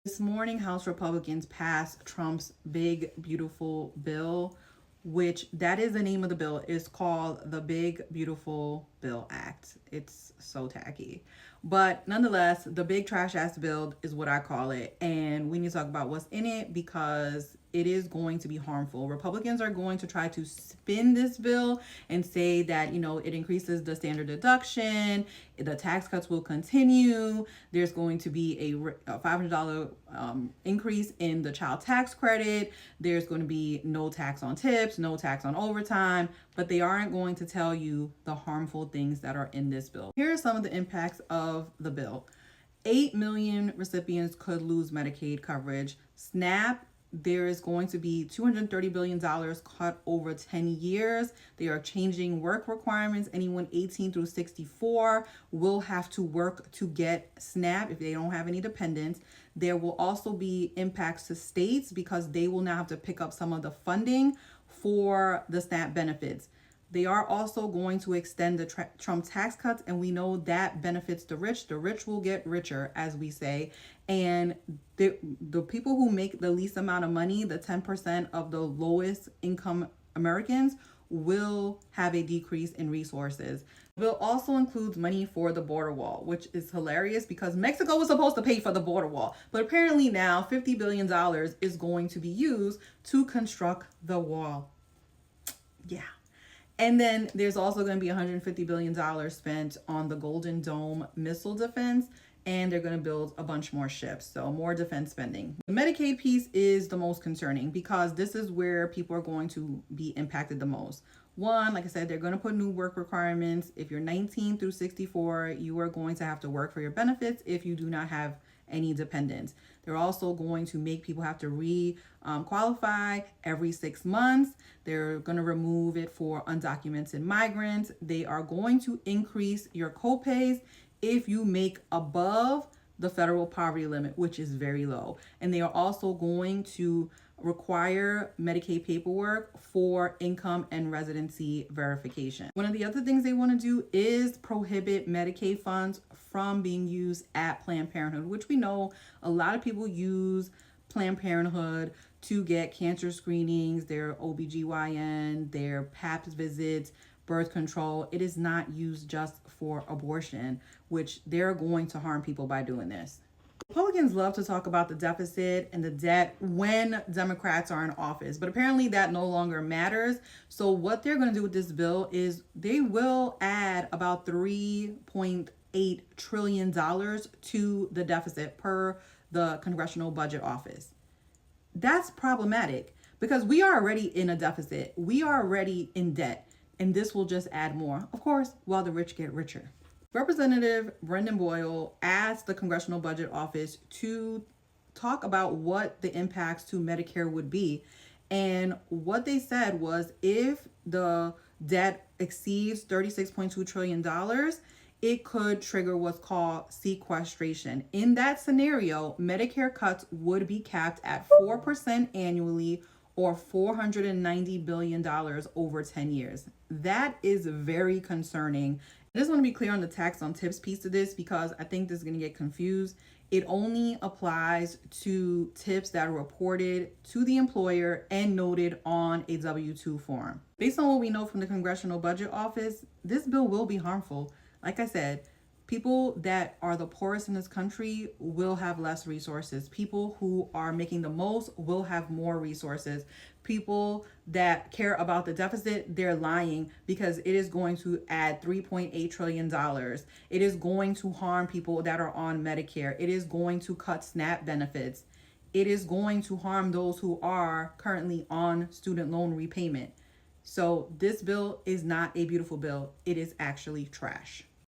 This morning, House Republicans passed Trump's big, beautiful bill, which that is the name of the bill. It's called the Big, Beautiful Bill Act. It's so tacky. But nonetheless, the big trash ass bill is what I call it. And we need to talk about what's in it because it is going to be harmful. Republicans are going to try to spin this bill and say that, it increases the standard deduction, the tax cuts will continue, there's going to be a $500 increase in the child tax credit, there's going to be no tax on tips, no tax on overtime, but they aren't going to tell you the harmful things that are in this bill. Here are some of the impacts of the bill. 8 million recipients could lose Medicaid coverage. SNAP, there is going to be $230 billion cut over 10 years. They are changing work requirements. Anyone 18 through 64 will have to work to get SNAP if they don't have any dependents. There will also be impacts to states because they will now have to pick up some of the funding for the SNAP benefits. They are also going to extend the Trump tax cuts, and we know that benefits the rich. The rich will get richer, as we say, and the people who make the least amount of money, the 10% of the lowest income Americans, will have a decrease in resources. The bill also includes money for the border wall, which is hilarious because Mexico was supposed to pay for the border wall, but apparently now $50 billion is going to be used to construct the wall. Yeah. And then there's also going to be $150 billion spent on the Golden Dome missile defense, and they're going to build a bunch more ships, so more defense spending. The Medicaid piece is the most concerning because this is where people are going to be impacted the most. One, like I said, they're going to put new work requirements. If you're 19 through 64, you are going to have to work for your benefits if you do not have any dependents. They're also going to make people have to qualify every 6 months. They're going to remove it for undocumented migrants. They are going to increase your copays if you make above the federal poverty limit, which is very low. And they are also going to require Medicaid paperwork for income and residency verification. One of the other things they want to do is prohibit Medicaid funds from being used at Planned Parenthood, which we know a lot of people use Planned Parenthood to get cancer screenings, their OBGYN, their PAPS visits, birth control. It is not used just for abortion, which they're going to harm people by doing this. Republicans love to talk about the deficit and the debt when Democrats are in office, but apparently that no longer matters. So what they're going to do with this bill is they will add about $3.8 trillion to the deficit per the Congressional Budget Office. That's problematic because we are already in a deficit. We are already in debt, and this will just add more, of course, while the rich get richer. Representative Brendan Boyle asked the Congressional Budget Office to talk about what the impacts to Medicare would be. And what they said was if the debt exceeds $36.2 trillion, it could trigger what's called sequestration. In that scenario, Medicare cuts would be capped at 4% annually or $490 billion over 10 years. That is very concerning. I just want to be clear on the tax on tips piece of this because I think this is going to get confused. It only applies to tips that are reported to the employer and noted on a W-2 form. Based on what we know from the Congressional Budget Office, this bill will be harmful. Like I said, people that are the poorest in this country will have less resources. People who are making the most will have more resources. People that care about the deficit, they're lying because it is going to add $3.8 trillion. It is going to harm people that are on Medicare. It is going to cut SNAP benefits. It is going to harm those who are currently on student loan repayment. So this bill is not a beautiful bill. It is actually trash.